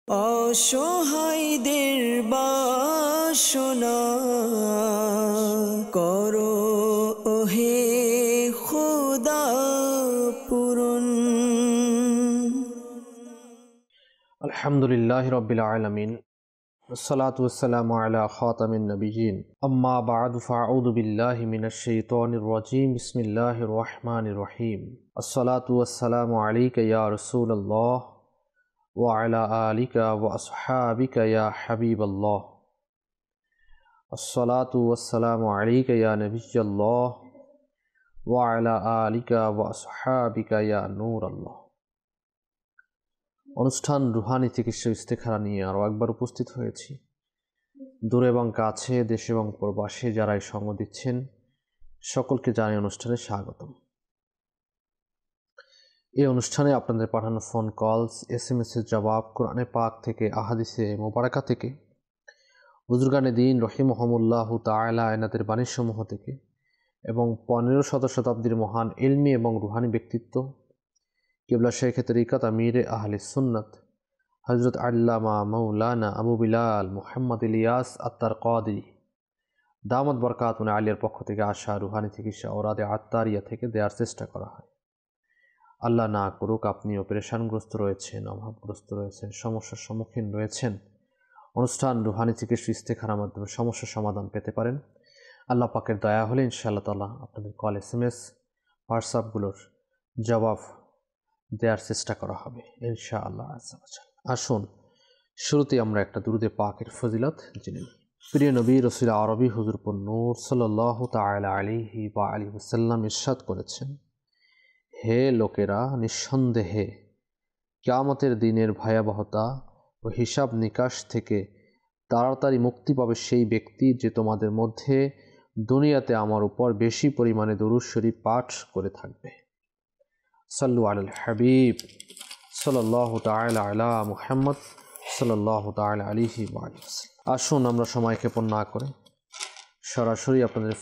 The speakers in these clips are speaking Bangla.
অসহায়দের বাসনা করো ওহে খোদা পূরণ। আলহামদুলিল্লাহি রাব্বিল আলামিন ওয়াসসালাতু ওয়াসসালামু আলা খাতামিন নাবিয়্যিন আম্মা বা'দু ফাআউযু বিল্লাহি মিনাশ শাইতানির রাজীম বিসমিল্লাহির রহমানির রহিম আসসালাতু ওয়াসসালামু আলাইকা ইয়া রাসূলুল্লাহ ওয়া আলা আলিকা ওয়া আসহাবিকা ইয়া হাবিবাল্লাহ আসসালাতু ওয়াসসালামু আলাইকা ইয়া নাবিয়্যাল্লাহ ওয়া আলা আলিকা ওয়া আসহাবিকা ইয়া নূরাল্লাহ। অনুষ্ঠান রুহানি চিকিৎসা ইস্তেখারা নিয়ে আরও একবার উপস্থিত হয়েছি। দূরে এবং কাছে, দেশে এবং প্রবাসে যারাই সঙ্গ দিচ্ছেন সকলকে জানাই অনুষ্ঠানে স্বাগতম। এই অনুষ্ঠানে আপনাদের পাঠানো ফোন কলস, SMS এর জবাব, কোরআনে পাক থেকে, আহাদিসে মোবারকা থেকে, বুজুর্গানে দিন রহিমহুমুল্লাহ তাআলা এনাদের বাণীসমূহ থেকে এবং 15 শতাব্দীর মহান ইলমি এবং রুহানি ব্যক্তিত্ব কিবলা শেখ তরিকত আমির আহলে সুন্নত হজরত আল্লামা মৌলানা আবু বিলাল মুহাম্মদ ইলিয়াস আত্তার কাদরি দামত বরকাতুন আলিয়ার পক্ষ থেকে আসা রুহানি চিকিৎসা ওরাদে আত্মারিয়া থেকে দেওয়ার চেষ্টা করা হয়। আল্লাহ না করুক আপনিও পেরেশানগ্রস্ত রয়েছেন, অভাবগ্রস্ত রয়েছেন, সমস্যার সম্মুখীন রয়েছেন, অনুষ্ঠান রুহানি চিকিৎসা ইস্তেখারার মাধ্যমে সমস্যার সমাধান পেতে পারেন। আল্লাহ পাকের দয়া হলে ইনশাআল্লাহ তাআলা আপনাদের কল, SMS, হোয়াটসঅ্যাপগুলোর জবাব দেওয়ার চেষ্টা করা হবে ইনশাআল্লাহ আজ্জা ওয়া জাল। আসুন শুরুতে আমরা একটা দুরুদে পাকের ফজিলত জেনে নিই। প্রিয় নবী রাসূল আরবি হুজুরপুর নূর সাল্লাল্লাহু তাআলা আলাইহি ওয়া আলিহি ওয়াসাল্লাম ইরশাদ করেছেন, হে লোকেরা, নিঃসন্দেহে কিয়ামতের দিনের ভয়াবহতা ও হিসাব নিকাশ থেকে তাড়াতাড়ি মুক্তি পাবে সেই ব্যক্তি যে তোমাদের মধ্যে দুনিয়াতে আমার উপর বেশি পরিমাণে দরুদ শরীফ পাঠ করে থাকবে। সাল্লু আলাল হাবিব সাল্লাল্লাহু তাআলা আলা মুহাম্মদ সাল্লাল্লাহু তাআলা আলাইহি ওয়া সাল্লাম। আসুন আমরা সময় ক্ষেপণ না করে সরাসরি আপনাদের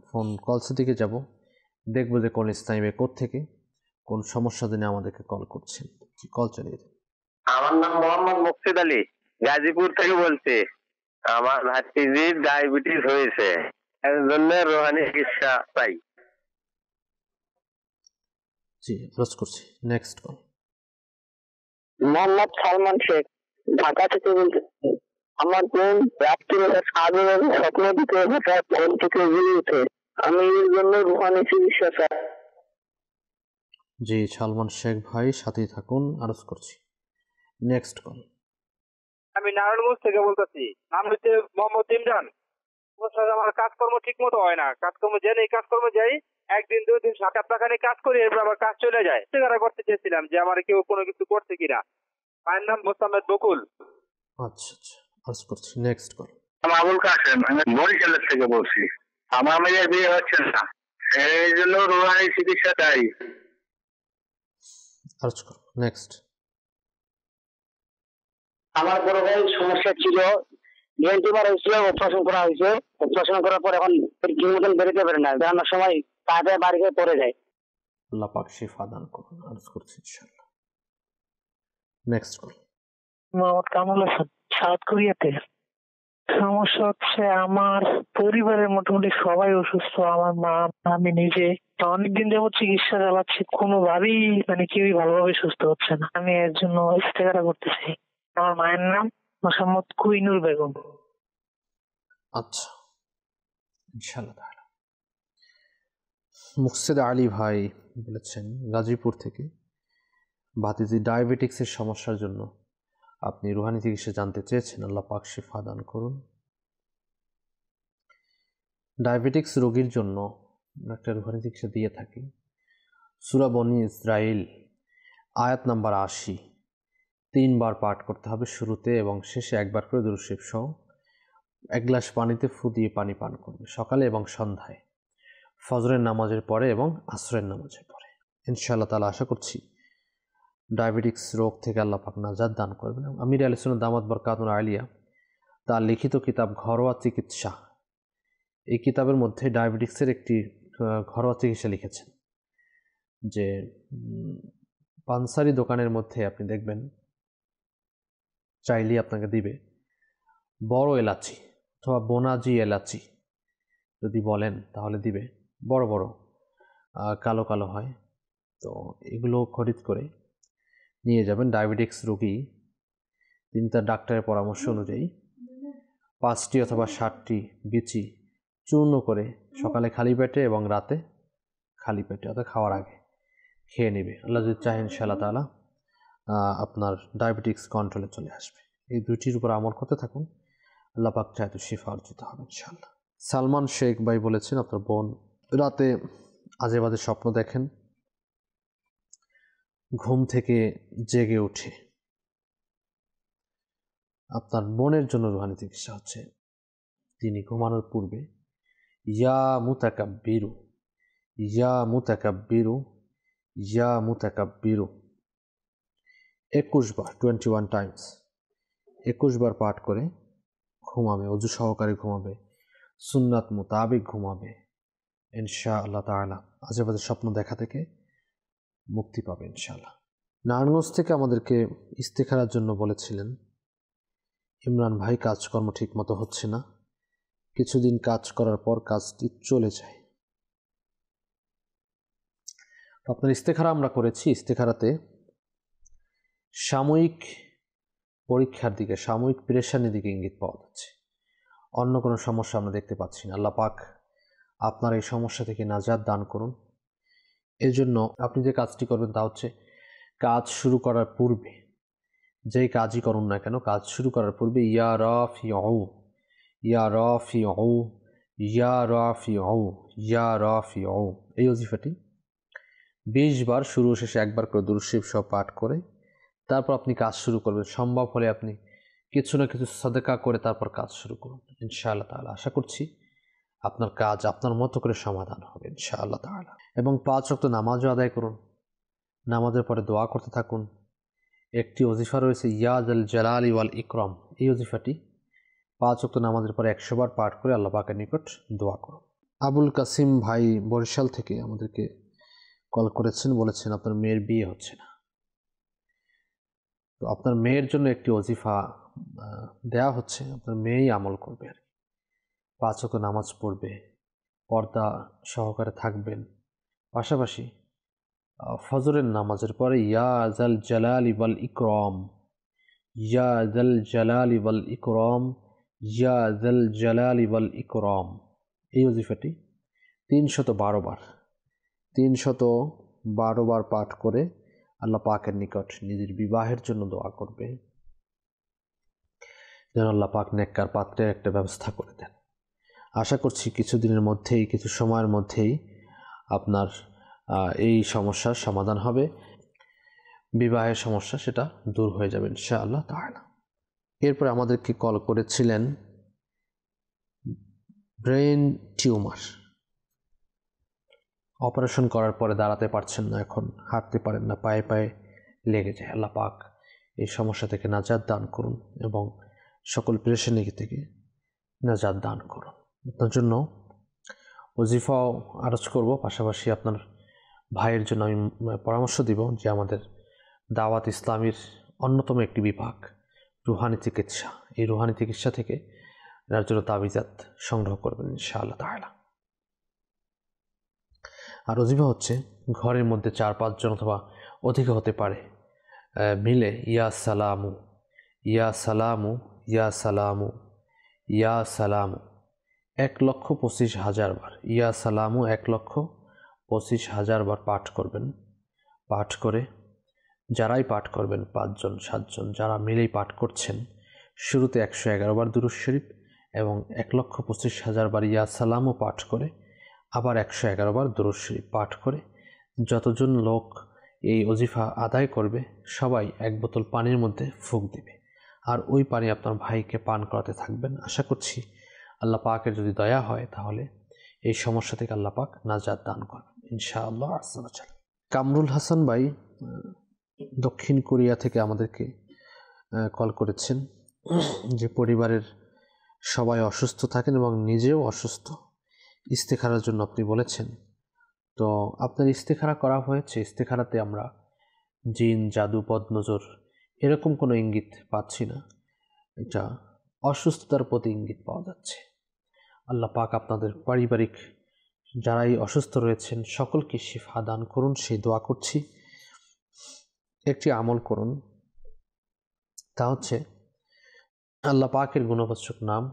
ফোন কলস দিকে যাব, দেখব যে কোন ইসলামে থেকে কোন সমস্যা জেনে আমাদেরকে কল করছেন। কল চালিয়ে দিন। আমার নাম মোহাম্মদ মুকসিদ আলী, গাজীপুর থেকে বলছি। আমার ভাতিজির ডায়াবেটিস হয়েছে, এর জন্য রোহানি চিকিৎসা চাই। জি, ক্লোজ করছি। Next call. মোহাম্মদ সালমান শেখ, ঢাকা থেকে বলতেছি। আমার বোন রাত্রিবেলা সাধারণ স্বপ্ন দিতে হঠাৎ ঘুম থেকে জেগে ওঠে। আমি এর জন্য রুহানি চিকিৎসা চাই। জি, সালমান শেখ ভাই সাথেই থাকুন, আরজ করছি। Next call. আমি নারায়ণগঞ্জ থেকে বলতেছি। নাম হচ্ছে মোহাম্মদ ইমরান। আমার কাজকর্ম ঠিক মতো হয় না, কাজকর্ম জেনে কাজকর্ম যাই, একদিন 2 দিন সপ্তাহখানি কাজ করি, এরপর আবার কাজ চলে যায়। সেখানে করতে চেয়েছিলাম যে আমার কেউ কোনো কিছু করছে কিনা। মায়ের নাম মোসাম্মেদ বকুল। আচ্ছা আচ্ছা, আরজ করছি। Next call. আমি আবুল কাসেম, আমি বরিশালের থেকে বলছি। আমার মেয়ের বিয়ে হচ্ছে না, এই জন্য রোহানি চিকিৎসা চাই। আরজ করো। নেক্সট। আমার বড় ভাই সমস্যা ছিল, ব্রেন টিউমার হয়েছিল, অপারেশন করা হয়েছে। অপারেশন করার পর এখন ঠিক মতন বেরোতে পারে না, বেরোনোর সময় কাঁধে বাড়ি হয়ে পড়ে যায়। আল্লাহ পাক শিফা দান করুন, আরজ করছি ইনশাআল্লাহ। Next call. Mohammad Kamal Hasan, south কোরিয়াতে। সমস্যা হচ্ছে আমার পরিবারের মোটামুটি সবাই অসুস্থ, আমার মা, আমি নিজে। অনেকদিন যাবত চিকিৎসা চালাচ্ছি, কোনোভাবেই কেউই ভালোভাবে সুস্থ হচ্ছে না। আমি এর জন্য ইস্তেখারা করতেছি। আমার মায়ের নাম মোসাম্মদ কুইনুর বেগম। আচ্ছা, ইনশাআল্লাহ তাআলা। মুকসিদ আলী ভাই বলেছেন গাজীপুর থেকে, ভাতিজি ডায়াবেটিক্সের সমস্যার জন্য আপনি রুহানি চিকিৎসা জানতে চেয়েছেন। আল্লাহ পাক শিফা দান করুন। ডায়াবেটিক্স রোগীর জন্য একটা রুহানি চিকিৎসা দিয়ে থাকি। সূরা বনী ইসরাইল আয়াত নাম্বার 80 3 বার পাঠ করতে হবে শুরুতে এবং শেষে একবার করে দুরূদ শরীফ সহ। 1 গ্লাস পানিতে ফু দিয়ে পানি পান করবে সকালে এবং সন্ধ্যায়, ফজরের নামাজের পরে এবং আসরের নামাজের পরে। ইনশাআল্লাহ তাআলা আশা করছি ডায়াবেটিক্স রোগ থেকে আল্লাহ পাক নাজাত দান করবেন। আমির আহলে সুন্নাত দামাত বরকাতুন আলিয়া তার লিখিত কিতাব ঘরোয়া চিকিৎসা, এই কিতাবের মধ্যে ডায়াবেটিক্সের একটি ঘরোয়া চিকিৎসা লিখেছেন। যে পানসারি দোকানের মধ্যে আপনি দেখবেন চাইলেই আপনাকে দিবে। বড় এলাচি অথবা বোনাজি এলাচি যদি বলেন তাহলে দিবে, বড় বড় কালো কালো হয়। তো এগুলো খরিদ করে নিয়ে যাবেন। ডায়াবেটিক্স রোগী তিনি তার ডাক্তারের পরামর্শ অনুযায়ী 5টি অথবা 7টি বিচি চূর্ণ করে সকালে খালি পেটে এবং রাতে খালি পেটে অর্থাৎ খাওয়ার আগে খেয়ে নেবে। আল্লাহ যদি চাহেন ইনশাআল্লাহ তাআলা আপনার ডায়াবেটিক্স কন্ট্রোলে চলে আসবে। এই দুইটির উপর আমল করতে থাকুন, আল্লাহ পাক চাহে তো শিফা অর্জিত হবে ইনশাআল্লাহ। সালমান শেখ ভাই বলেছেন আপনার বোন রাতে আজে বাজে স্বপ্ন দেখেন, ঘুম থেকে জেগে উঠে। আপনার বোনের জন্য রুহানি চিকিৎসা হচ্ছে। তিনি ঘুমানোর পূর্বে ইয়া মুতাকাব্বিরু ইয়া মুতাকাব্বিরু ইয়া মুতাকাব্বিরু 21 বার 21 টাইমস 21 বার পাঠ করে ঘুমাবে, অজু সহকারে ঘুমাবে, সুন্নাত মোতাবেক ঘুমাবে। ইনশাআল্লাহ তাআলা আজে বাজে স্বপ্ন দেখা থেকে মুক্তি পাবে ইনশাআল্লাহ। নারায়ণগঞ্জ থেকে আমাদেরকে ইস্তেখারার জন্য বলেছিলেন ইমরান ভাই কাজকর্ম ঠিক মতো হচ্ছে না, কিছুদিন কাজ করার পর কাজটি চলে যায়। আপনার ইস্তেখারা আমরা করেছি। ইস্তেখারাতে সাময়িক পরীক্ষার দিকে, সাময়িক পেরেশানির দিকে ইঙ্গিত পাওয়া যাচ্ছে, অন্য কোনো সমস্যা আমরা দেখতে পাচ্ছি না। আল্লাহ পাক আপনার এই সমস্যা থেকে নাজাত দান করুন। এর জন্য আপনি যে কাজটি করবেন তা হচ্ছে কাজ শুরু করার পূর্বে, যেই কাজই করুন না কেন, কাজ শুরু করার পূর্বে ইয়া রাফিউ ইয়া রাফিউ ইয়া রাফিউ ইয়া রাফিউ এই ওজিফাটি 20 বার শুরু শেষে একবার করে দুরূদ শরীফ সহ পাঠ করে তারপর আপনি কাজ শুরু করবেন। সম্ভব হলে আপনি কিছু না কিছু সাদাকা করে তারপর কাজ শুরু করুন ইনশাআল্লাহ তাআলা। আশা করছি আপনার কাজ আপনার মতো করে সমাধান হবে ইনশাআল্লাহ তাআলা। এবং 5 ওয়াক্ত নামাজও আদায় করুন, নামাজের পরে দোয়া করতে থাকুন। একটি ওজিফা রয়েছে ইয়া জাল জালালি ওয়াল ইকরাম, এই ওজিফাটি 5 ওয়াক্ত নামাজের পরে 100 বার পাঠ করে আল্লাহ পাকের নিকট দোয়া করুন। আবুল কাসিম ভাই বরিশাল থেকে আমাদেরকে কল করেছেন, বলেছেন আপনার মেয়ের বিয়ে হচ্ছে না। তো আপনার মেয়ের জন্য একটি ওজিফা দেয়া হচ্ছে, আপনার মেয়েই আমল করবে আর কি। 5 ওয়াক্ত নামাজ পড়বে, পর্দা সহকারে থাকবেন, পাশাপাশি ফজরের নামাজের পরে ইয়া জাল জালালি ওয়াল ইকরাম ইয়া জাল জালালি ওয়াল ইকরাম ইয়া জাল জালালি ওয়াল ইকরাম এই ওজিফাটি 312 বার 312 বার পাঠ করে আল্লাহ পাকের নিকট নিজের বিবাহের জন্য দোয়া করবে যেন আল্লাহ পাক নেককার পাত্রের একটা ব্যবস্থা করে দেন। আশা করছি কিছুদিনের মধ্যেই, কিছু সময়ের মধ্যেই আপনার এই সমস্যার সমাধান হবে, বিবাহের সমস্যা সেটা দূর হয়ে যাবে ইনশাআল্লাহ তাআলা। এরপরে আমাদেরকে কল করেছিলেন ব্রেন টিউমার, অপারেশন করার পরে দাঁড়াতে পারছেন না, এখন হাঁটতে পারেন না, পায়ে পায়ে লেগে যায়। আল্লাহ পাক এই সমস্যা থেকে নাজাত দান করুন এবং সকল পেরেশানি থেকে নাজাত দান করুন। আপনার জন্য ওজিফাও আরজ করব, পাশাপাশি আপনার ভাইয়ের জন্য আমি পরামর্শ দিব যে আমাদের দাওয়াত ইসলামীর অন্যতম একটি বিভাগ রুহানি চিকিৎসা, এই রুহানি চিকিৎসা থেকে যার জন্য তাবিজাত সংগ্রহ করবেন ইনশাআল্লাহ তাআলা। আর ওজিফা হচ্ছে ঘরের মধ্যে 4-5 জন অথবা অধিক হতে পারে মিলে ইয়া সালামু ইয়া সালামু ইয়া সালামু ইয়া সালামু 1,25,000 বার, ইয়া সালামু 1,25,000 বার পাঠ করবেন। পাঠ করে যারাই পাঠ করবেন 5 জন 7 জন যারা মিলেই পাঠ করছেন, শুরুতে 111 বার দুরূদ শরীফ এবং 1,25,000 বার ইয়া সালামও পাঠ করে আবার 111 বার দুরূদ শরীফ পাঠ করে যতজন লোক এই ওজিফা আদায় করবে সবাই 1 বোতল পানির মধ্যে ফুঁক দিবে, আর ওই পানি আপনার ভাইকে পান করাতে থাকবেন। আশা করছি আল্লাহ পাকের যদি দয়া হয় তাহলে এই সমস্যা থেকে আল্লাহ পাক নাজাত দান করবেন ইনশাআল্লাহ। কামরুল হাসান ভাই দক্ষিণ কোরিয়া থেকে আমাদেরকে কল করেছেন যে পরিবারের সবাই অসুস্থ থাকেন এবং নিজেও অসুস্থ, ইস্তেখারার জন্য আপনি বলেছেন। তো আপনার ইস্তেখারা করা হয়েছে, ইস্তেখারাতে আমরা জিন, জাদু, বদনজর এরকম কোনো ইঙ্গিত পাচ্ছি না। এটা অসুস্থতার প্রতি ইঙ্গিত পাওয়া যাচ্ছে। আল্লাহ পাক আপনাদের পারিবারিক যারাই অসুস্থ রয়েছেন সকলকে শিফা দান করুন, সেই দোয়া করছি। একটি আমল করুন, তা হচ্ছে আল্লাহ পাকের গুণবাচক নাম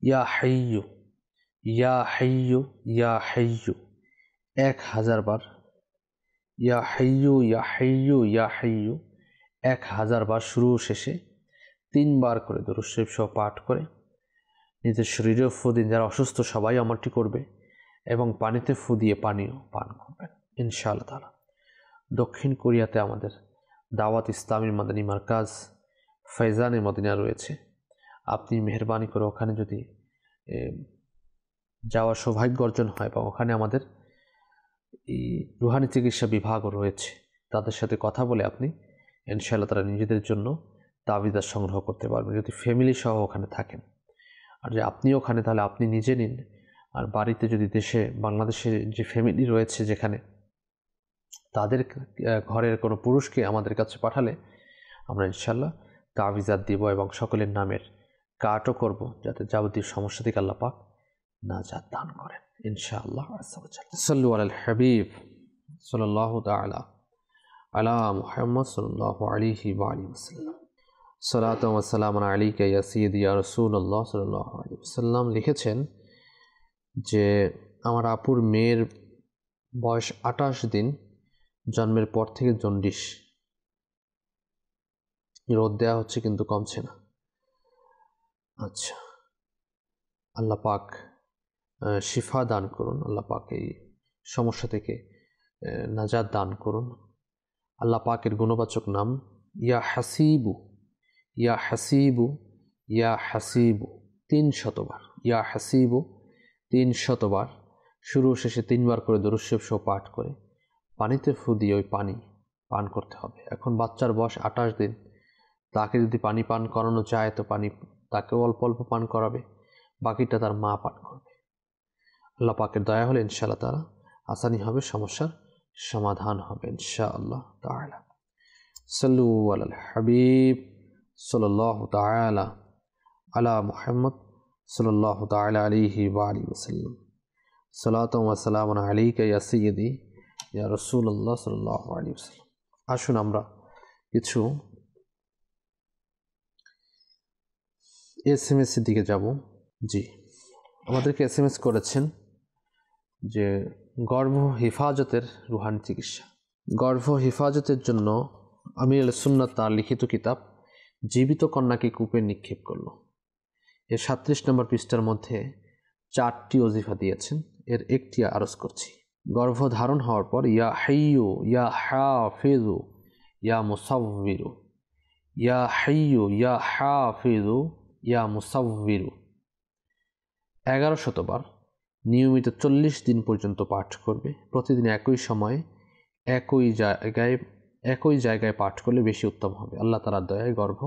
ইয়া হাইয়্যু, ইয়া হাইয়্যু, ইয়া হাইয়্যু 1000 বার, ইয়া হাইয়্যু, ইয়া হাইয়্যু, ইয়া হাইয়্যু 1000 বার শুরু শেষে 3 বার করে দরুদ শরীফ সহ পাঠ করে নিজের শরীরেও ফু দিন। যারা অসুস্থ সবাই আমলটি করবে এবং পানিতে ফু দিয়ে পানিও পান করবেন ইনশাআল্লাহ তাআলা। দক্ষিণ কোরিয়াতে আমাদের দাওয়াত ইসলামী মাদানী মার্কাজ ফয়জানে মদিনা রয়েছে। আপনি মেহরবানি করে ওখানে যদি যাওয়ার সৌভাগ্য অর্জন হয় বা ওখানে আমাদের এই রুহানি চিকিৎসা বিভাগও রয়েছে, তাদের সাথে কথা বলে আপনি ইনশাআল্লাহ তারা নিজেদের জন্য তাবিজ সংগ্রহ করতে পারবেন যদি ফ্যামিলি সহ ওখানে থাকেন। আর যে আপনি ওখানে তাহলে আপনি নিজে নিন, আর বাড়িতে যদি দেশে বাংলাদেশে যে ফ্যামিলি রয়েছে যেখানে তাদের ঘরের কোনো পুরুষকে আমাদের কাছে পাঠালে আমরা ইনশাআল্লাহ তাবিজাত দিব এবং সকলের নামের কাটও করব যাতে যাবতীয় সমস্যা থেকে আল্লাহ পাক নাজাত দান করেন ইনশাআল্লাহ। সাল্লু আলাল হাবিব সাল্লাল্লাহু তাআলা আলা মুহাম্মদ সাল্লাল্লাহু আলাইহি ওয়া আলিহি ওয়াসাল্লাম। সালাতু ওয়া সালামুন আলাইকা ইয়া সাইয়্যিদি ইয়া রাসূলুল্লাহ সাল্লাল্লাহু আলাইহি ওয়াসাল্লাম লিখেছেন যে আমার আপুর মেয়ের বয়স 28 দিন, জন্মের পর থেকে জন্ডিস, রোদ দেওয়া হচ্ছে কিন্তু কমছে না। আচ্ছা, আল্লাহ পাক শিফা দান করুন, আল্লাহ পাক এই সমস্যা থেকে নাজাত দান করুন। আল্লাহ পাকের গুণবাচক নাম ইয়া হাসিবু, ইয়া হাসিবু, ইয়া হাসিবু 300 বার, ইয়া হাসিবু 300 বার শুরু শেষে 3 বার করে দরুদ শরীফ সহ পাঠ করে পানিতে ফু দিয়ে ওই পানি পান করতে হবে। এখন বাচ্চার বয়স 28 দিন, তাকে যদি পানি পান করানো যায় তো পানি তাকেও অল্প অল্প পান করাবে, বাকিটা তার মা পান করবে। আল্লাহ পাকের দয়া হলে ইনশাআল্লাহ তারা আসানি হবে, সমস্যার সমাধান হবে ইনশাআল্লাহ তাআলা। সাল্লু আলাল হাবিব সাল্লাল্লাহু তাআলা আলা মুহাম্মদ সাল্লাল্লাহু তাআলা আলাইহি ওয়া আলিহি ওয়াসাল্লাম। সালাতু ওয়া সালামুন আলাইকা ইয়া সাইয়্যিদি ইয়া রাসূলুল্লাহ সাল্লাল্লাহু আলাইহি ওয়াসাল্লাম। আসুন আমরা কিছু এসএমএস এর দিকে যাব। জি, আমাদেরকে এসএমএস করেছেন যে গর্ভ হেফাজতের রুহানি চিকিৎসা। গর্ভ হেফাজতের জন্য আমির সুন্নাত তার লিখিত কিতাব জীবিত কন্যাকে কূপে নিক্ষেপ করল, এর 37 নম্বর পৃষ্ঠার মধ্যে 4টি ওজিফা দিয়েছেন। এর একটি আরজ করছি। গর্ভধারণ হওয়ার পর ইয়া হাইয়ু, ইয়া হাফিজু, ইয়া মুসাউবিরু, ইয়া হাইয়ু, ইয়া হাফিজু, ইয়া মুসাউবিরু 1100 বার নিয়মিত 40 দিন পর্যন্ত পাঠ করবে। প্রতিদিন একই সময়ে একই জায়গায় পাঠ করলে বেশি উত্তম হবে। আল্লাহ তাআলার দয়ায় গর্ভ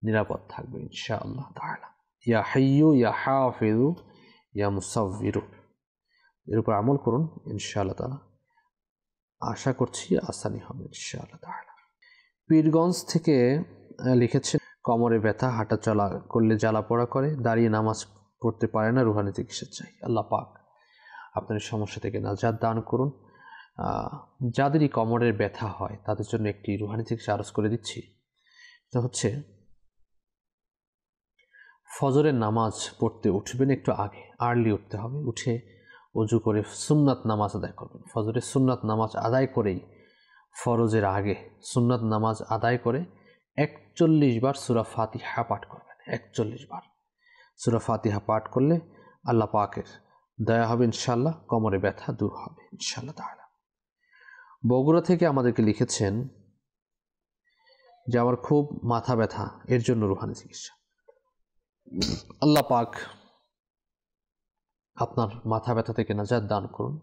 নিরাপদ থাকবে ইনশাআল্লাহ তাআলা। ইয়া হাইয়ু, ইয়া হাফিজু, ইয়া মুসাউবিরু এর উপর আমল করুন ইনশাআল্লাহ তাআলা, আশা করছি আসানি হবে ইনশাআল্লাহ তাআলা। পীরগঞ্জ থেকে লিখেছেন কোমরে ব্যথা, হাঁটা চলা করলে জ্বালা পোড়া করে, দাঁড়িয়ে নামাজ পড়তে পারে না, রুহানি চিকিৎসা চাই। আল্লাহ পাক আপনার সমস্যা থেকে নাজাত দান করুন। যাদেরই কোমরের ব্যথা হয় তাদের জন্য একটি রুহানি চিকিৎসা আরজ করে দিচ্ছি। এটা হচ্ছে ফজরের নামাজ পড়তে উঠবেন একটু আগে, আর্লি উঠতে হবে, উঠে ওযু করে সুন্নাত নামাজ আদায় করবেন। ফজরের সুন্নাত নামাজ আদায় করেই ফরজের আগে সুন্নাত নামাজ আদায় করে 41 বার সূরা ফাতিহা পাঠ করবেন। 41 বার সূরা ফাতিহা পাঠ করলে আল্লাহ পাকের দয়া হবে ইনশাআল্লাহ, কোমরে ব্যথা দূর হবে ইনশাআল্লাহ তাআলা। বগুড়া থেকে আমাদেরকে লিখেছেন যে আমার খুব মাথা ব্যথা, এর জন্য রুহানি চিকিৎসা। আল্লাহ পাক আপনার মাথা ব্যথা থেকে নাজাত দান করুন।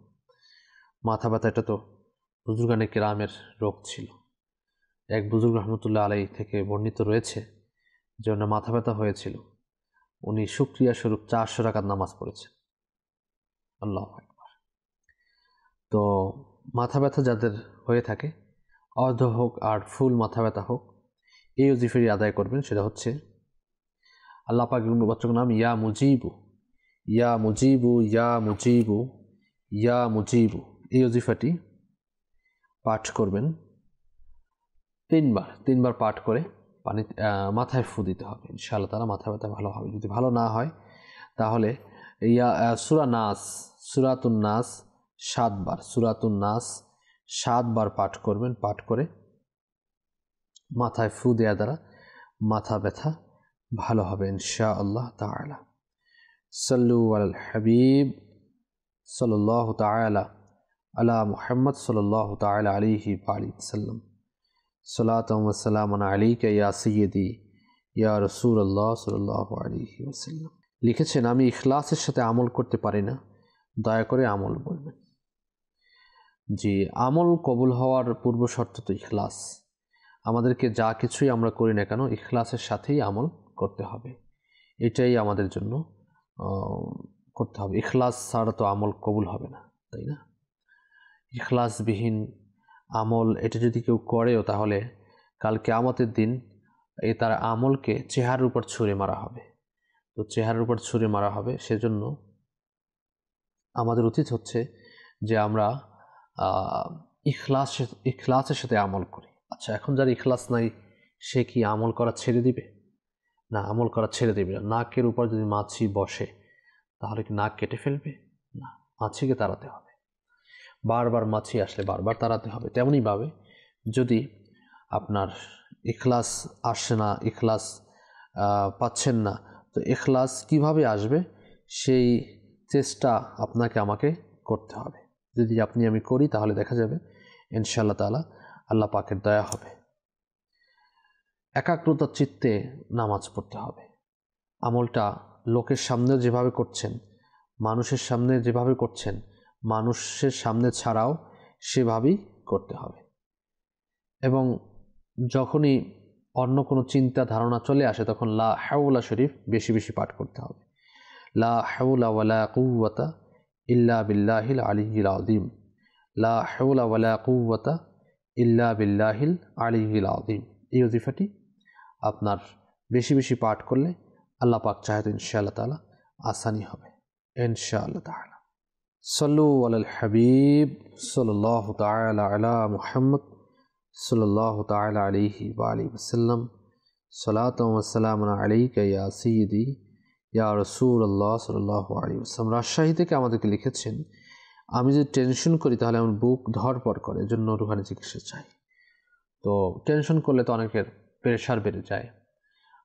মাথা ব্যথা এটা তো বুজুর্গানে কেরামের রোগ ছিল। এক বুজুর্গ রহমতুল্লাহ আলাইহি থেকে বর্ণিত রয়েছে যে ওনার মাথা ব্যথা হয়েছিল, উনি শুকরিয়া স্বরূপ 400 রাকাত নামাজ পড়েছেন। আল্লাহু আকবার। তো মাথা ব্যথা যাদের হয়ে থাকে, অর্ধ হোক আর ফুল মাথা ব্যথা হোক, এই ওজিফাটি আদায় করবেন। সেটা হচ্ছে আল্লাহ পাকের গুণবাচক নাম ইয়া মুজিবু, ইয়া মুজিবু, ইয়া মুজিবু, ইয়া মুজিবু। এই ওজিফাটি পাঠ করবেন 3বার পাঠ করে পানি মাথায় ফু দিতে হবে। ইনশাআল্লাহ তাআলা মাথা ব্যথা ভালো হবে। যদি ভালো না হয় তাহলে সূরা নাস, সূরাতুন নাস 7বার, সূরাতুন নাস 7বার পাঠ করবেন। পাঠ করে মাথায় ফু দেওয়া দ্বারা মাথা ব্যথা ভালো হবে ইনশাআল্লাহ তাআলা। সাল্লু আলাল হাবিব সাল্লাল্লাহু তাআলা আলা মুহাম্মদ সাল্লাল্লাহু তাআলা আলাইহি ওয়া আলিহি ওয়াসাল্লাম। সালাতু ওয়া সালামুন আলাইকা ইয়া সাইয়্যিদি ইয়া রাসূলুল্লাহ সাল্লাল্লাহু আলাইহি ওয়াসাল্লাম। লিখেছেন, আমি ইখলাসের সাথে আমল করতে পারি না, দয়া করে আমল বলবেন। জি, আমল কবুল হওয়ার পূর্ব শর্ত তো ইখলাস। আমাদেরকে যা কিছুই আমরা করি না কেন ইখলাসের সাথেই আমল করতে হবে, এটাই আমাদের জন্য করতে হবে। ইখলাস ছাড়া তো আমল কবুল হবে না, তাই না? ইখলাসবিহীন আমল এটা যদি কেউ করেও তাহলে কাল কিয়ামতের দিন তার আমলকে চেহারার উপর ছুঁড়ে মারা হবে। তো চেহারার উপর ছুঁড়ে মারা হবে, সেজন্য আমাদের উচিত হচ্ছে যে আমরা ইখলাসের সাথে আমল করি। আচ্ছা, এখন যার ইখলাস নাই সে কি আমল করা ছেড়ে দিবে? না, আমল করা ছেড়ে দিবে না। নাকের উপর যদি মাছি বসে তাহলে কি নাক কেটে ফেলবে? না, মাছিকে তাড়াতে হবে। বারবার মাছি আসলে বারবার তাড়াতে হবে। তেমনইভাবে যদি আপনার ইখলাস আসে না, ইখলাস পাচ্ছেন না, তো ইখলাস কিভাবে আসবে সেই চেষ্টা আপনাকে আমাকে করতে হবে। যদি আমি করি তাহলে দেখা যাবে ইনশাআল্লাহ তাআলা আল্লাহ পাকের দয়া হবে। একাগ্রতার চিত্তে নামাজ পড়তে হবে। আমলটা লোকের সামনে যেভাবে করছেন, মানুষের সামনে যেভাবে করছেন, মানুষের সামনে ছাড়াও সেভাবেই করতে হবে। এবং যখনই অন্য কোনো চিন্তা ধারণা চলে আসে তখন লা হাওলা শরীফ বেশি বেশি পাঠ করতে হবে। লা হাওলা ওয়ালা কুওয়াতা ইল্লা বিল্লাহিল আলিয়্যিল আযীম, লা হাওলা ওয়ালা কুওয়াতা ইল্লা বিল্লাহিল আলিয়্যিল আযীম। এই ওজিফাটি আপনার বেশি বেশি পাঠ করলে আল্লাহ পাক চাহে তো ইনশাআল্লাহ তাআলা আসানি হবে ইনশাআল্লাহ তাআলা। সাল্লু আলাল হাবিব সাল্লাল্লাহু তাআলা আলা মুহাম্মদ সাল্লাল্লাহু তাআলা আলাইহি ওয়া আলিহি ওয়াসাল্লাম। সালাতু ওয়া সালামুন আলাইকা ইয়া সাইয়্যিদি ইয়া রাসূলুল্লাহ সাল্লাল্লাহু আলাইহি ওয়াসাল্লাম। রাজশাহী থেকে আমাদেরকে লিখেছেন, আমি যদি টেনশন করি তাহলে আমার বুক ধড়ফড় করে, এজন্য রুহানি চিকিৎসা চাই। তো টেনশন করলে তো অনেকের প্রেশার বেড়ে যায়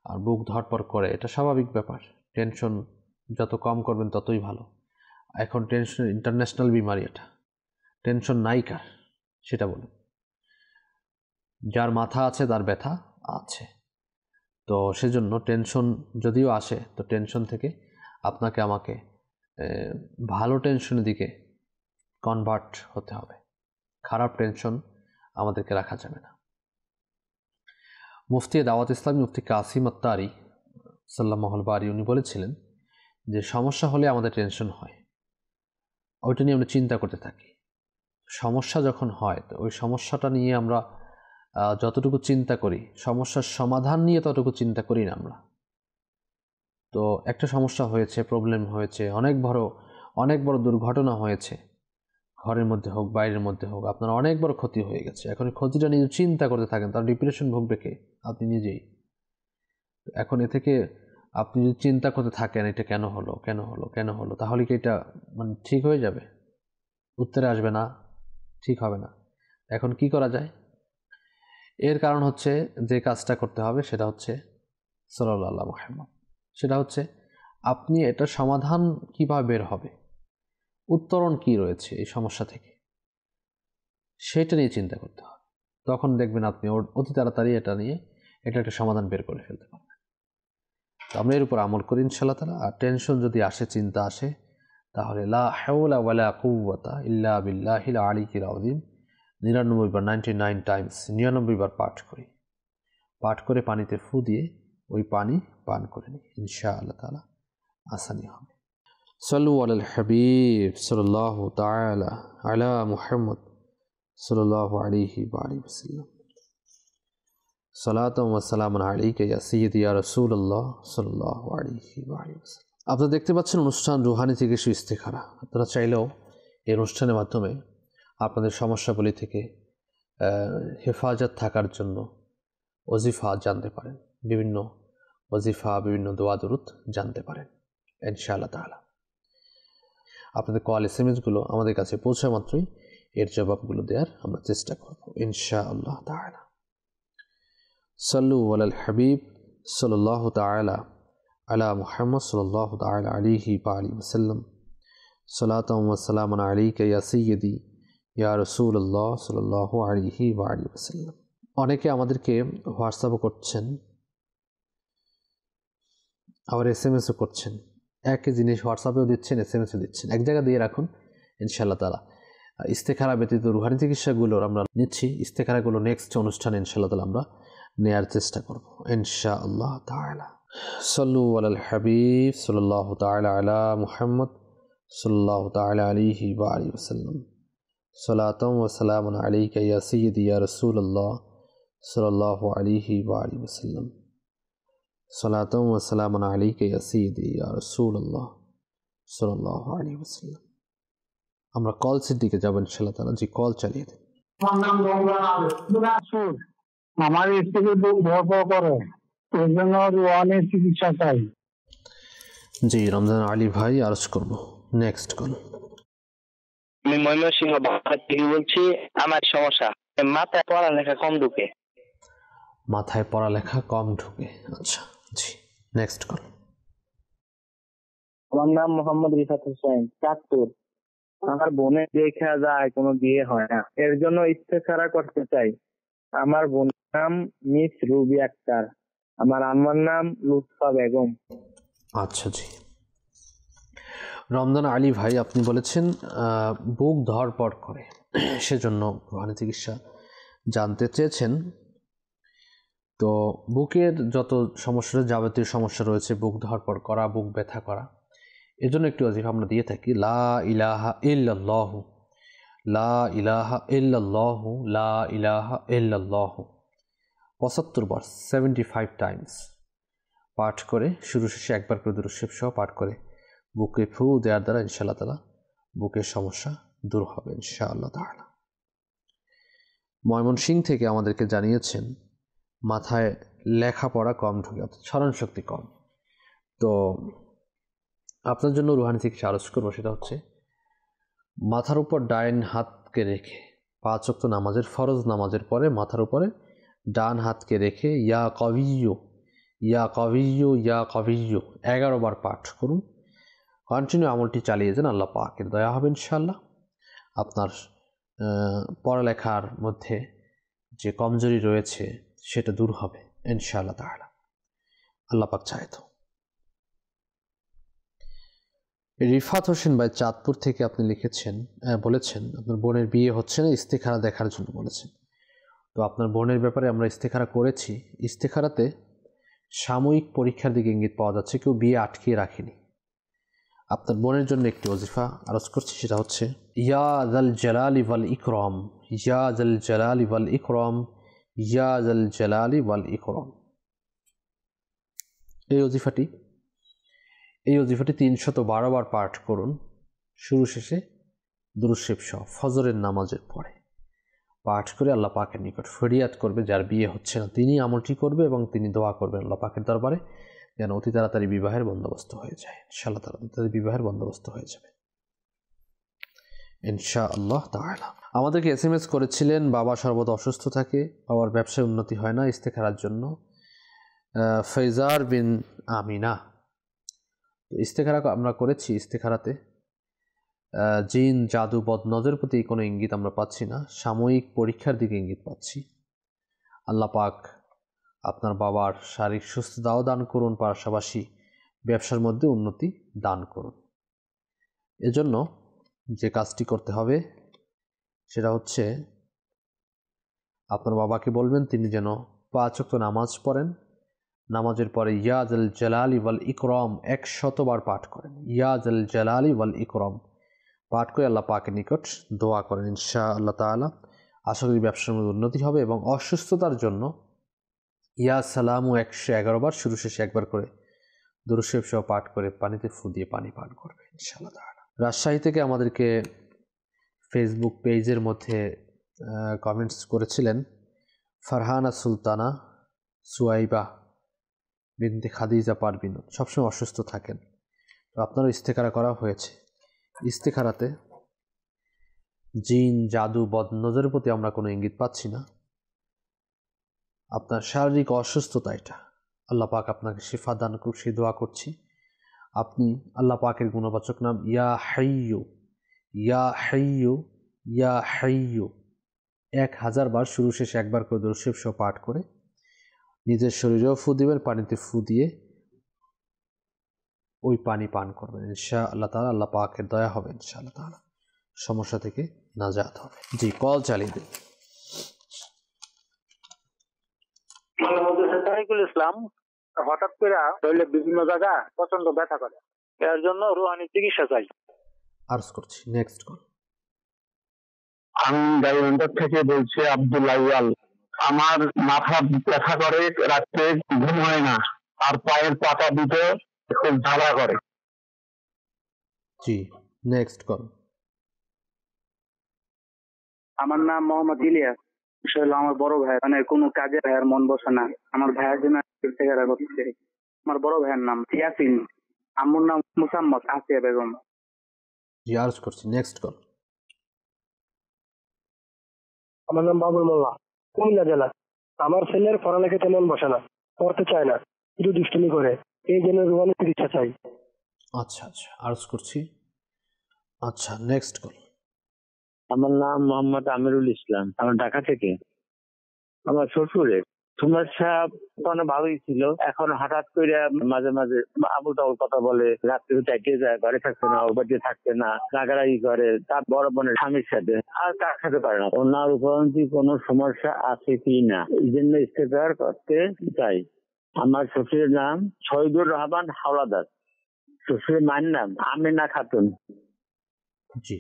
আর বুক ধড়ফড় করে, এটা স্বাভাবিক ব্যাপার। টেনশন যত কম করবেন ততই ভালো। এখন টেনশন ইন্টারন্যাশনাল বিমারি, এটা টেনশন নাই কার সেটা বলুন। যার মাথা আছে তার ব্যথা আছে। তো সেজন্য টেনশন যদিও আসে তো টেনশন থেকে আপনাকে আমাকে ভালো টেনশনের দিকে কনভার্ট হতে হবে। খারাপ টেনশন আমাদেরকে রাখা যাবে না। মুফতি দাওয়াত ইসলামী মুফতি কাসিম আত্তারি সাল্লাল্লাহু বারি উনি বলেছিলেন যে সমস্যা হলে আমাদের টেনশন হয়, ওইটা নিয়ে আমরা চিন্তা করতে থাকি। সমস্যা যখন হয় তো ওই সমস্যাটা নিয়ে আমরা যতটুকু চিন্তা করি, সমস্যার সমাধান নিয়ে ততটুকু চিন্তা করি না আমরা। তো একটা সমস্যা হয়েছে, প্রবলেম হয়েছে, অনেক বড় দুর্ঘটনা হয়েছে, ঘরের মধ্যে হোক বাইরের মধ্যে হোক, আপনার অনেক বড় ক্ষতি হয়ে গেছে। এখন ক্ষতিটা নিয়ে চিন্তা করতে থাকেন, তার ডিপ্রেশন ভুগবে কে? আপনি নিজেই। এখন এ থেকে আপনি যদি চিন্তা করতে থাকেন এটা কেন হলো কেন হলো কেন হলো, তাহলে কি এটা মানে ঠিক হয়ে যাবে? উত্তরে আসবে না, ঠিক হবে না। এখন কি করা যায়? এর কারণ হচ্ছে যে কাজটা করতে হবে সেটা হচ্ছে সাল্লাল্লাহু আলা মুহাম্মদ। সেটা হচ্ছে আপনি এটা সমাধান কিভাবে বের হবে, উত্তরণ কি রয়েছে এই সমস্যা থেকে, সেটা নিয়ে চিন্তা করতে হবে। তখন দেখবেন আপনি অতি তাড়াতাড়ি এটা একটা সমাধান বের করে ফেলতে পারবেন। তো আমরা এর উপর আমল করি ইনশাআল্লাহ তাআলা। আর টেনশন যদি আসে, চিন্তা আসে, তাহলে লা হাওলা ওয়ালা কুওয়াতা ইল্লা বিল্লাহিল আলিয়্যিল আযীম 99 বার 99 টাইমস 99 বার পাঠ করে পানিতে ফু দিয়ে ওই পানি পান করে নিই, ইনশাআল্লাহ তাআলা আসানি হবে। সাল্লু আলাল হাবিব সাল্লাল্লাহু তাআলা আলা মুহাম্মদ সাল্লাল্লাহু আলাইহি ওয়া আলিহি ওয়াসাল্লাম। সালাতু ওয়া সালামুন আলাইকা ইয়া সাইয়্যিদি ইয়া রাসূলুল্লাহ সাল্লাল্লাহু আলাইহি ওয়া সাল্লাম। আপনারা দেখতে পাচ্ছেন অনুষ্ঠান রুহানি থেকে ইস্তেখারা। আপনারা চাইলেও এই অনুষ্ঠানের মাধ্যমে আপনাদের সমস্যাগুলি থেকে হেফাজত থাকার জন্য ওজিফা জানতে পারেন, বিভিন্ন ওজিফা, বিভিন্ন দোয়া দুরুদ জানতে পারেন ইনশাআল্লাহ তাআলা। আপনাদের কল এসএমএসগুলো আমাদের কাছে পৌঁছা মাত্রই এর জবাবগুলো দেওয়ার আমরা চেষ্টা করব ইনশাআল্লাহ তাআলা। সাল্লু আলাল হাবিব সাল্লাল্লাহু তাআলা আলা মুহাম্মদ সাল্লাল্লাহু তাআলা আলাইহি ওয়া আলিহি ওয়াসাল্লাম। সালাতাম ওয়া সালামান আলাইকা ইয়া সাইয়্যিদি ইয়া রাসূলুল্লাহ সাল্লাল্লাহু আলাইহি ওয়া আলিহি ওয়াসাল্লাম। অনেকে আমাদেরকে হোয়াটসঅ্যাপও করছেন, আবার এসএমএসও করছেন। একই জিনিস হোয়াটসঅ্যাপেও দিচ্ছেন, এসএমএসও দিচ্ছেন। এক জায়গায় দিয়ে রাখুন ইনশাআল্লাহ তাআলা। ইস্তেখারা ব্যতীত রুহানি চিকিৎসাগুলোর আমরা নিচ্ছি, ইস্তেখারাগুলো নেক্সট অনুষ্ঠানে ইনশাআল্লাহ তাআলা আমরা নেয়ার চেষ্টা করব ইনশাআল্লাহ তাআলা। সাল্লু আলাল হাবিব সাল্লাল্লাহু তাআলা আলা মুহাম্মদ সাল্লাল্লাহু তাআলা আলাইহি ওয়া আলিহি ওয়াসাল্লাম। সালাতাম ওয়া সালামুন আলাইকা ইয়া সাইয়্যিদি ইয়া রাসূলুল্লাহ সাল্লাল্লাহু আলাইহি ওয়া আলিহি ওয়াসাল্লাম। সালাতাম ওয়া সালামুন আলাইকা ইয়া সাইয়্যিদি ইয়া রাসূলুল্লাহ সাল্লাল্লাহু আলাইহি ওয়াসাল্লাম। আমরা কলসের দিকে যাব ইনশাআল্লাহ তাআলা। জি, কল চালিয়ে দিন। আমার নাম রমজান। আমার স্ত্রী বুক ধরপড় করে, এর জন্য রুহানি চিকিৎসা চাই। জি, রমজান আলী ভাই আরজ করব। Next call. আমি ময়মনসিংহ বাজার থেকে বলছি। আমার সমস্যা মাথায় পড়ালেখা কম ঢুকে। মাথায় পড়ালেখা কম ঢুকে, আচ্ছা। জি, নেক্সট কল। আমার নাম মোহাম্মদ রিফাত হোসেন, চাঁদপুর। আমার বোনের দেখা যায় কোনো বিয়ে হয় না, এর জন্য ইস্তেখারা করতে চাই। আমার বোনের নাম মিস রুবি আক্তার, আমার আম্মার নাম লুৎফা বেগম। আচ্ছা জি, রমজান আলী ভাই আপনি বলেছেন বুক ধড়পড় করে, সেজন্য রুহানি চিকিৎসা জানতে চেয়েছেন। তো বুকের যত সমস্যা, যাবতীয় সমস্যা রয়েছে, বুক ধড়পড় করা, বুক ব্যথা করা, এর জন্য একটি ওয়াজিফা আমরা দিয়ে থাকি। লা ইলাহা ইল্লাল্লাহু, লা ইলাহা ইল্লাল্লাহু, লা ইলাহা ইল্লাল্লাহু 75 বার 75 টাইমস পাঠ করে, শুরু শেষে একবার করে দুরূদ শরীফ সহ পাঠ করে বুকে ফু দেওয়ার দ্বারা ইনশাআল্লাহ তাআলা বুকের সমস্যা দূর হবে ইনশাআল্লাহ তাআলা। ময়মনসিংহ থেকে আমাদেরকে জানিয়েছেন মাথায় লেখাপড়া কম ঢুকে, অর্থাৎ স্মরণ শক্তি কম। তো আপনার জন্য রুহানি চিকিৎসা আরজ করবো, সেটা হচ্ছে মাথার উপর ডাইন হাতকে রেখে 5 ওয়াক্ত নামাজের, ফরজ নামাজের পরে মাথার উপরে ডান হাতকে রেখে ইয়া কবিয়্যু, ইয়া কবিয়্যু, ইয়া কবিয়্যু 11 বার পাঠ করুন। কন্টিনিউ আমলটি চালিয়ে যান, আল্লাহ পাকের দয়া হবে ইনশাআল্লাহ। আপনার পড়ালেখার মধ্যে যে কমজোরি রয়েছে সেটা দূর হবে ইনশাআল্লাহ তাআলা, আল্লাহ পাক চায় তো। রিফাত হোসেন ভাই চাঁদপুর থেকে আপনি লিখেছেন, বলেছেন আপনার বোনের বিয়ে হচ্ছে না, ইস্তেখারা দেখার জন্য বলেছেন। তো আপনার বোনের ব্যাপারে আমরা ইস্তেখারা করেছি। ইস্তেখারাতে সাময়িক পরীক্ষার দিকে ইঙ্গিত পাওয়া যাচ্ছে, কেউ বিয়ে আটকিয়ে রাখেনি। আপনার বোনের জন্য একটি ওজিফা আরজ করছি, সেটা হচ্ছে ইয়া যাল জালালি ওয়াল ইকরাম, ইয়া যাল জালালি ওয়াল ইকরাম, ইয়া যাল জালালি ওয়াল ইকরাম। এই ওজিফাটি 312 বার পাঠ করুন, শুরু শেষে দুরূদ শরীফ সহ ফজরের নামাজের পরে পাঠ করে আল্লাহ পাকের নিকট ফরিয়াদ করবে। যার বিয়ে হচ্ছে না তিনি আমলটি করবে এবং তিনি দোয়া করবেন আল্লাহ পাকের দরবারে যেন অতি তাড়াতাড়ি বিবাহের বন্দোবস্ত হয়ে যায় ইনশাআল্লাহ তাআলা, তাদের বিবাহের বন্দোবস্ত হয়ে যাবে ইনশাআল্লাহ তাআলা। আমাদেরকে এসএমএস করেছিলেন বাবা সর্বদা অসুস্থ থাকে, বাবার ব্যবসায় উন্নতি হয় না, ইস্তেখারার জন্য। ফৈজার বিন আমিনা, ইস্তেখারা আমরা করেছি। ইস্তেখারাতে জিন, জাদু, বদনজরের প্রতি কোনো ইঙ্গিত আমরা পাচ্ছি না, সাময়িক পরীক্ষার দিকে ইঙ্গিত পাচ্ছি। আল্লাহ পাক আপনার বাবার শারীরিক সুস্থতাও দান করুন, পাশাপাশি ব্যবসার মধ্যে উন্নতি দান করুন। এজন্য যে কাজটি করতে হবে সেটা হচ্ছে আপনার বাবাকে বলবেন তিনি যেন 5 ওয়াক্ত নামাজ পড়েন, নামাজের পরে ইয়া যাল জালালি ওয়াল ইকরাম 100 বার পাঠ করেন। ইয়া যাল জালালি ওয়াল ইকরাম পাঠ করে আল্লাহ পাকের নিকট দোয়া করেন ইনশাআল্লাহ তাআলা। আশা করি ব্যবসার মধ্যে উন্নতি হবে এবং অসুস্থতার জন্য ইয়া সালামু 111 বার শুরু শেষে একবার করে দুরূদ শরীফ সহ পাঠ করে পানিতে ফু দিয়ে পানি পান করবে ইনশাআল্লাহ তাআলা। রাজশাহী থেকে আমাদেরকে ফেসবুক পেজের মধ্যে কমেন্টস করেছিলেন ফারহানা সুলতানা সুয়াইবা বিনতে খাদিজা পারভিন, সবসময় অসুস্থ থাকেন, তো আপনারও ইস্তেখারা করা হয়েছে। ইস্তেখারাতে জিন জাদু বদনজরের প্রতি আমরা কোনো ইঙ্গিত পাচ্ছি না। আপনার শারীরিক অসুস্থতা এটা, আল্লাহ পাক আপনাকে শিফা দান করুক সেই দোয়া করছি। আপনি আল্লাহ পাকের গুণবাচক নাম ইয়া হাইয়্যু ইয়া হাইয়্যু ইয়া হাইয়্যু 1000 বার শুরু শেষে একবার করে দুরূদ শরীফ সহ পাঠ করে নিজের শরীরেও ফু দিবেন, পানিতে ফু দিয়ে ওই পানি পান করবেন ইনশাআল্লাহ তাআলা। আল্লাহ পাকের দয়া হবে ইনশাআল্লাহ তাআলা, সমস্যা থেকে নাজাত হবে। জি, কল চালিয়ে দিন। তারিকুল ইসলাম, হঠাৎ করে শরীরে বিভিন্ন জায়গা প্রচন্ড ব্যথা করে, এর জন্য রুহানি চিকিৎসা চাই। আরজ করছি, নেক্সট কল। আমি গাইবান্ধা থেকে বলছি আব্দুল আউয়াল। আমার মাথা ব্যথা করে, রাত্রে ঘুম হয় না, আর পায়ের পাতা দুটো খুব ঝালা করে। জি, নেক্সট কল। আমার নাম মোহাম্মদ ইলিয়াস। আসলে আমার বড় ভাই কোনো কাজে ভাইয়ের মন বসে না, আমার ভাইয়ের জন্য ইস্তেখারা করতে। আমার বড় ভাইয়ের নাম ইয়াসিন, আম্মুর নাম মুসাম্মদ আসিয়া বেগম। জি, আরজ করছি, নেক্সট কল। আমার নাম বাবুল মোল্লা, কুমিল্লা জেলা। আমার ছেলের পড়ালেখা তেমন বসে না, পড়তে চায় না, শুধু দুষ্টুমি করে, এই জন্য রুহানি চিকিৎসা চাই। আচ্ছা আচ্ছা, আরজ করছি। আচ্ছা, নেক্সট কল। আমার নাম মোহাম্মদ আমিরুল ইসলাম, আমার ঢাকা থেকে। আমার শ্বশুরের সমস্যা তখন ভালোই ছিল, এখন হঠাৎ করে মাঝে মাঝে আবুল তাবুল কথা বলে, রাত্রে চাইতে যায়, ঘরে থাকতে না, ওর বাড়িতে থাকতে না, রাগারাগি করে, তার বড় বোনের স্বামীর সাথে, আর কার সাথে পারে না। ওনার উপরন্তু কোনো সমস্যা আছে কি না, এই জন্য ইস্তেখার করতে চাই। আমার শ্বশুরের নাম শহীদুর রহমান হাওলাদার, শ্বশুরের মায়ের নাম আমিনা খাতুন। জি,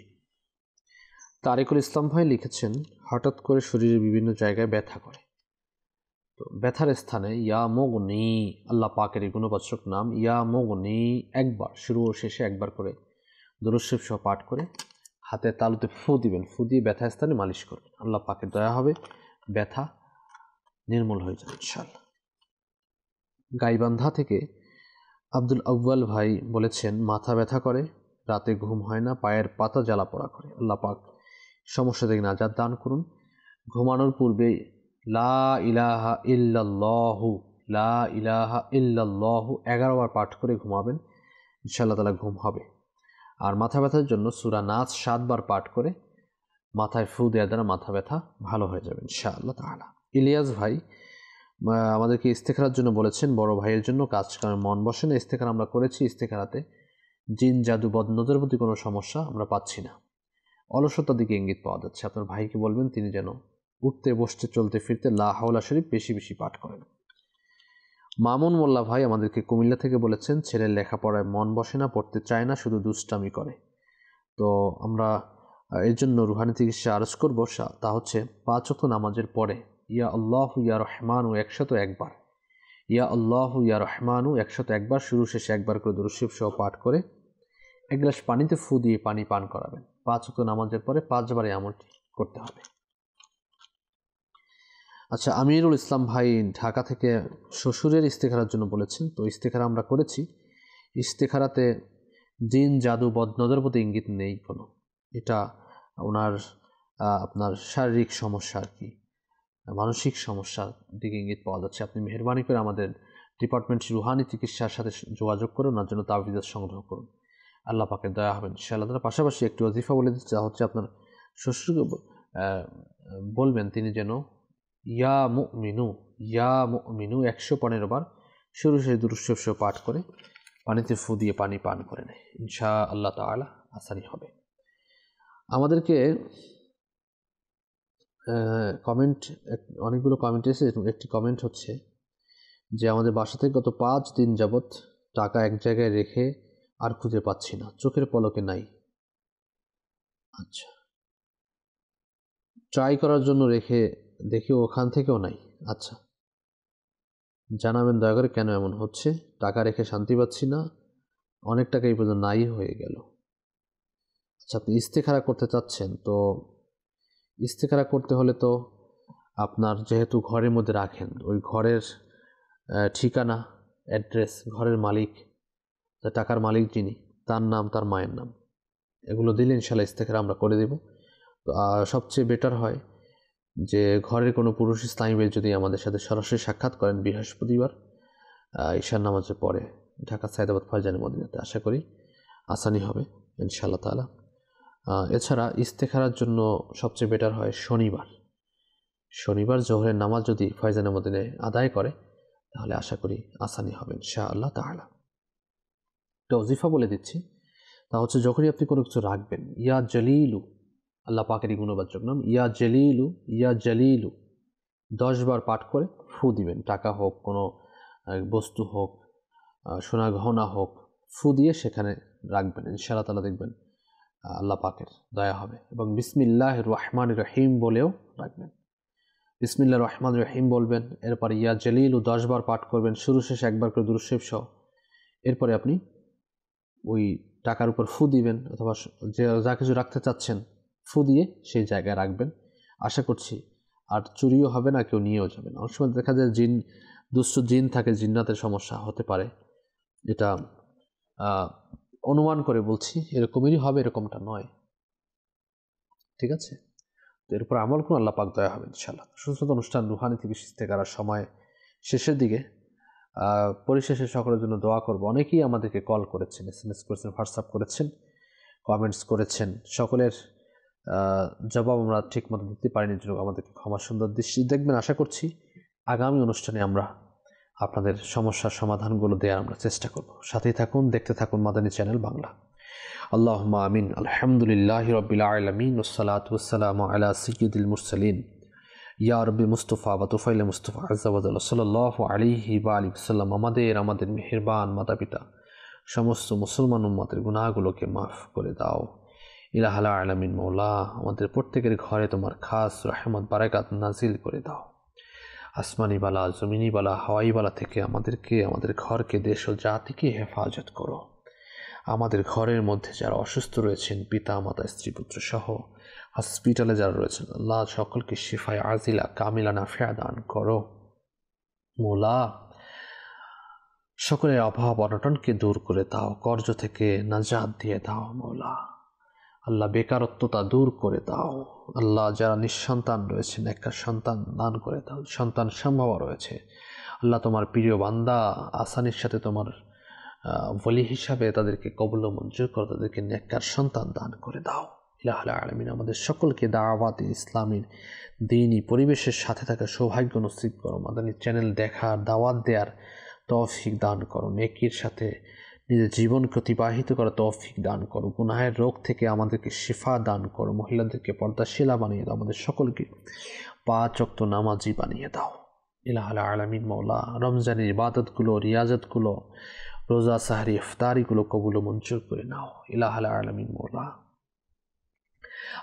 তারিকুল ইসলাম ভাই লিখেছেন হঠাৎ করে শরীরের বিভিন্ন জায়গায় ব্যথা করে, তো ব্যথার স্থানে ইয়া মুগনি, আল্লাহ পাকের এই গুণবাচক নাম ইয়া মুগনি একবার শুরু ও শেষে একবার করে দুরূদ শরীফ সহ পাঠ করে হাতের তালুতে ফু দিবেন, ফু দিয়ে ব্যথা স্থানে মালিশ করবেন, আল্লাহ পাকের দয়া হবে, ব্যথা নির্মূল হয়ে যাবে ইনশাআল্লাহ। গাইবান্ধা থেকে আব্দুল আউয়াল ভাই বলেছেন মাথা ব্যথা করে, রাতে ঘুম হয় না, পায়ের পাতা জ্বালা পোড়া করে, আল্লাহ পাক সমস্যা থেকে নাজাত দান করুন। ঘুমানোর পূর্বে লা ইলাহা ইল্লাল্লাহু লা ইলাহা ইল্লাল্লাহু 11 বার পাঠ করে ঘুমাবেন, ইনশাআল্লাহ তাআলা ঘুম হবে। আর মাথা ব্যথার জন্য সূরা নাস 7 বার পাঠ করে মাথায় ফু দেওয়ার দ্বারা মাথা ব্যথা ভালো হয়ে যাবে ইনশাআল্লাহ তাআলা। ইলিয়াস ভাই আমাদেরকে ইস্তেখারার জন্য বলেছেন, বড় ভাইয়ের জন্য কাজ কামে মন বসে না, ইস্তেখারা আমরা করেছি, ইস্তেখারাতে জিন জাদু বদনজরের প্রতি কোনো সমস্যা আমরা পাচ্ছি না, অলসতার দিকে ইঙ্গিত পাওয়া যাচ্ছে। আপনার ভাইকে বলবেন তিনি যেন উঠতে বসতে চলতে ফিরতে লা হাওলা শরীফ বেশি বেশি পাঠ করেন। মামুন মোল্লা ভাই আমাদেরকে কুমিল্লা থেকে বলেছেন ছেলের লেখাপড়ায় মন বসে না, পড়তে চায় না, শুধু দুষ্টামি করে, তো আমরা এর জন্য রুহানি চিকিৎসা আরজ করবো। তা হচ্ছে 5 ওয়াক্ত নামাজের পরে ইয়া আল্লাহু ইয়া রহমানু 101 বার, ইয়া আল্লাহু ইয়া রহমানু 101 বার শুরু শেষে একবার করে দুরূদ শরীফ সহ পাঠ করে 1 গ্লাস পানিতে ফু দিয়ে পানি পান করাবেন। 5 ওয়াক্ত নামাজের পরে 5 বার এই আমলটি করতে হবে। আচ্ছা, আমিরুল ইসলাম ভাই ঢাকা থেকে শ্বশুরের ইস্তেখারার জন্য বলেছেন, তো ইস্তেখারা আমরা করেছি। ইস্তেখারাতে জিন জাদু বদনজরের প্রতি ইঙ্গিত নেই কোনো, এটা ওনার আপনার শারীরিক সমস্যা আর কি, মানসিক সমস্যার দিকে ইঙ্গিত পাওয়া যাচ্ছে। আপনি মেহরবানি করে আমাদের ডিপার্টমেন্ট রুহানি চিকিৎসার সাথে যোগাযোগ করে ওনার জন্য তাবিজ সংগ্রহ করুন, আল্লাহ পাকের দয়া হবেন ইনশাআল্লাহ। তার পাশাপাশি একটি ওজিফা বলে দিচ্ছে, যা হচ্ছে আপনার শ্বশুরকে বলবেন তিনি যেন ইয়া মুমিনু 115 বার শুরু শেষে দুরূদ শরীফ সহ পাঠ করে পানিতে ফু দিয়ে পানি পান করে নেয়, ইনশাআল্লাহ তাআলা আসানি হবে। আমাদেরকে কমেন্ট, অনেকগুলো কমেন্ট এসেছে, একটি কমেন্ট হচ্ছে যে আমাদের বাসা থেকে গত 5 দিন যাবৎ টাকা এক জায়গায় রেখে আর খুঁজে পাচ্ছি না, চোখের পলকে নাই। আচ্ছা, ট্রাই করার জন্য রেখে দেখি ওখান থেকেও নাই। আচ্ছা, জানাবেন দয়া করে কেন এমন হচ্ছে। টাকা রেখে শান্তি পাচ্ছি না, অনেক টাকা এই পর্যন্ত নাই হয়ে গেল। আচ্ছা, আপনি ইস্তেখারা করতে চাচ্ছেন, তো ইস্তেখারা করতে হলে তো আপনার যেহেতু ঘরের মধ্যে রাখেন, ওই ঘরের ঠিকানা, অ্যাড্রেস, ঘরের মালিক, টাকার মালিক যিনি, তার নাম, তার মায়ের নাম, এগুলো দিলে ইনশাল্লাহ ইস্তেখারা আমরা করে দেব। তো সবচেয়ে বেটার হয় যে ঘরের কোনো পুরুষ ইসলামী ভাই যদি আমাদের সাথে সরাসরি সাক্ষাৎ করেন বৃহস্পতিবার ঈশার নামাজের পরে ঢাকা সায়দাবাদ ফয়জানে মদিনাতে, আশা করি আসানি হবে ইনশাআল্লাহ তাআলা। এছাড়া ইস্তেখারার জন্য সবচেয়ে বেটার হয় শনিবার জোহরের নামাজ যদি ফয়জানে মদিনায় আদায় করে তাহলে আশা করি আসানি হবে ইনশাআল্লাহ তাআলা। একটা ওজিফা বলে দিচ্ছি, তা হচ্ছে যখনই আপনি কোনো কিছু রাখবেন, ইয়া জলিলু, আল্লাহ পাকেরই গুণবাচক নাম, ইয়া জলিলু ইয়া জলিলু 10 বার পাঠ করে ফু দিবেন। টাকা হোক, কোনো বস্তু হোক, সোনা গহনা হোক, ফু দিয়ে সেখানে রাখবেন। ইনশাআল্লাহ তাআলা দেখবেন আল্লাহ পাকের দয়া হবে। এবং বিসমিল্লাহির রহমানির রহিম বলেও রাখবেন। বিসমিল্লাহির রহমানির রহিম বলবেন, এরপর ইয়া জলিলু 10 বার পাঠ করবেন, শুরু শেষ একবার করে দুরূদ শরীফ সহ। এরপরে আপনি ওই টাকার উপর ফু দিবেন, অথবা যা কিছু রাখতে চাচ্ছেন ফু দিয়ে সেই জায়গায় রাখবেন। আশা করছি আর চুরিও হবে না, কেউ নিয়েও যাবে না। অনেক সময় দেখা যায় দুষ্ট জিন থাকে, জিন্নাতের সমস্যা হতে পারে, এটা অনুমান করে বলছি, এরকমই হবে এরকমটা নয়, ঠিক আছে? তো এরপর আমল করুন, আল্লাহ পাক দয়া হবে ইনশাআল্লাহ। সুস্থতা অনুষ্ঠান রুহানি থেকে ইস্তেখারার সময় শেষের দিকে, পরিশেষে সকলের জন্য দোয়া করব। অনেকেই আমাদেরকে কল করেছেন, SMS করেছেন, হোয়াটসঅ্যাপ করেছেন, কমেন্টস করেছেন, সকলের জবাব আমরা ঠিকমতো দিতে পারিনি, জন্য আমাদেরকে ক্ষমা সুন্দর দৃষ্টি দেখবেন। আশা করছি আগামী অনুষ্ঠানে আমরা আপনাদের সমস্যার সমাধানগুলো দেওয়ার আমরা চেষ্টা করব। সাথেই থাকুন, দেখতে থাকুন মাদানী চ্যানেল বাংলা। আল্লাহুম্মা আমিন। আলহামদুলিল্লাহি রাব্বিল আলামিন ওয়াসসালাতু ওয়াসসালামু আলা সাইয়্যিদিল মুরসালিন ইয়া রাব্বি মুস্তাফা ওয়া তুফাইল মুস্তাফা আযজা ওয়া জাল্লা সাল্লাল্লাহু আলাইহি ওয়া আলিহি ওয়াসাল্লাম। আমাদের মেহেরবান মাতা পিতা সমস্ত মুসলমান উম্মতের গুনাহগুলোকে মাফ করে দাও ইলাহাল আলামিন। মওলা, আমাদের প্রত্যেকের ঘরে তোমার খাস রহমত বারাকাত নাজিল করে দাও। আসমানি বালা, জমিনি বালা, হাওয়াই বালা থেকে আমাদেরকে, আমাদের ঘরকে, দেশ ও জাতিকে হেফাজত করো। আমাদের ঘরের মধ্যে যারা অসুস্থ রয়েছেন, পিতা মাতা স্ত্রী পুত্র সহ হসপিটালে যারা রয়েছেন, আল্লাহ সকলকে শিফায়ে আজিলা কামিলা নাফিয়া দান করো। মওলা, সকলের অভাব অনটনকে দূর করে দাও, কর্জ থেকে নাজাত দিয়ে দাও। মওলা আল্লাহ, বেকারত্বতা দূর করে দাও। আল্লাহ, যারা নিঃসন্তান রয়েছেন, একটা সন্তান দান করে দাও। সন্তান সম্ভব রয়েছে, আল্লাহ তোমার প্রিয় বান্দা আসানির সাথে তোমার ওলি হিসাবে তাদেরকে কবুল ও মঞ্জুর করো, তাদেরকে নেককার সন্তান দান করে দাও ইলাহুল আলামিন। আমাদের সকলকে দাওয়াতে ইসলামীর দ্বীনি পরিবেশের সাথে থাকা সৌভাগ্য নসিব করো। মাদানী চ্যানেল দেখার, দাওয়াত দেওয়ার তৌফিক দান করো। নেকির সাথে নিজের জীবনকে অতিবাহিত করার তৌফিক দান করো। গুনাহের রোগ থেকে আমাদেরকে শিফা দান করো। মহিলাদেরকে পর্দাশীলা বানিয়ে দাও। আমাদের সকলকে 5 ওয়াক্ত নামাজি বানিয়ে দাও ইলাহুল আলামিন। মওলা, রমজানের ইবাদতগুলো, রিয়াজতগুলো, রোজা সাহারি ইফতারিগুলো কবুল ও মঞ্জুর করে নাও ইলাহুল আলামিন। মওলা,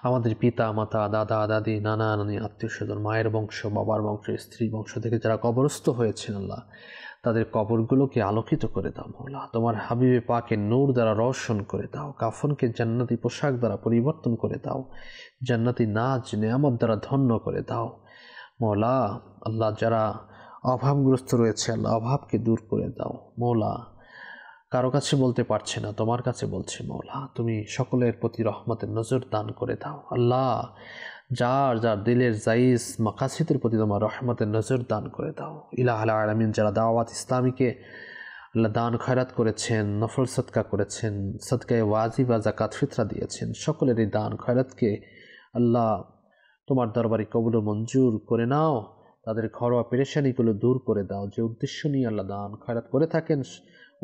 আমাদের পিতা মাতা, দাদা দাদি, নানা নানি, আত্মীয় স্বজন, মায়ের বংশ, বাবার বংশ, স্ত্রী বংশ থেকে যারা কবরস্থ হয়েছেন, আল্লাহ তাদের কবরগুলোকে আলোকিত করে দাও। মওলা, তোমার হাবিবে পাকের নূর দ্বারা রওশন করে দাও। কাফনকে জান্নাতি পোশাক দ্বারা পরিবর্তন করে দাও। জান্নাতি নাজ নেয়ামত দ্বারা ধন্য করে দাও। মওলা আল্লাহ, যারা অভাবগ্রস্ত রয়েছে, আল্লাহ অভাবকে দূর করে দাও। মওলা, কারো কাছে বলতে পারছে না, তোমার কাছে বলছে। মওলা, তুমি সকলের প্রতি রহমতের নজর দান করে দাও। আল্লাহ, যার যার দিলের জাইজ মাকাসিদের প্রতি তোমার রহমতের নজর দান করে দাও ইলাহুল আলামিন। যারা দাওয়াত ইসলামীকে আল্লাহ দান খয়রাত করেছেন, নফল সদকা করেছেন, সদকায়ে ওয়াজিব বা যাকাত ফিতরা দিয়েছেন, সকলের এই দান খয়রাতকে আল্লাহ তোমার দরবারে কবুল ও মঞ্জুর করে নাও। তাদের ঘরোয়া পেরেশানিগুলো দূর করে দাও। যে উদ্দেশ্য নিয়ে আল্লাহ দান খয়রাত করে থাকেন,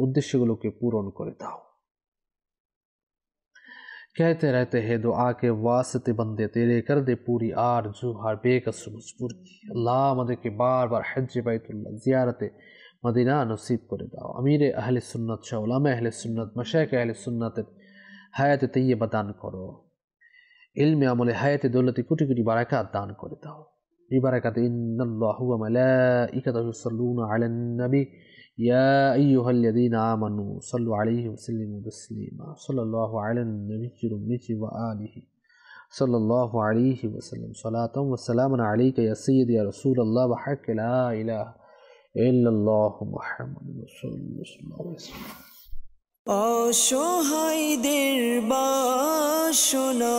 উদ্দেশ্যগুলোকে পূরণ করে দাও। कहते रहते हैं दुआ के वास्ते बंदे तेरे कर दे पूरी आरज़ू हर बेकसर मजबूर की। अल्लाह আমাদেরকে বারবার হজ্জ বাইতুল্লাহ জিয়ারতে মদিনা নসিব করে দাও। আমিরে আহলে সুন্নাত শাহ উলামা আহলে সুন্নাত মাশায়েখ আহলে সুন্নাতের হায়াতে তাইয়্যিবা দান করো। ইলমে আমলে হায়াতে দৌলতে কোটি কোটি বারাকাত দান করে দাও ببركة إن الله وملائكته يصلون على النبي يا أيها الذين آمنوا صلوا عليه وسلموا تسليما صلى الله على النبي الأمي وآله صلى الله عليه وسلم صلاة وسلاما عليك يا سيدي يا رسول الله وحق لا إله إلا الله محمد رسول الله صلى الله عليه وسلم অসহায়দের বাসনা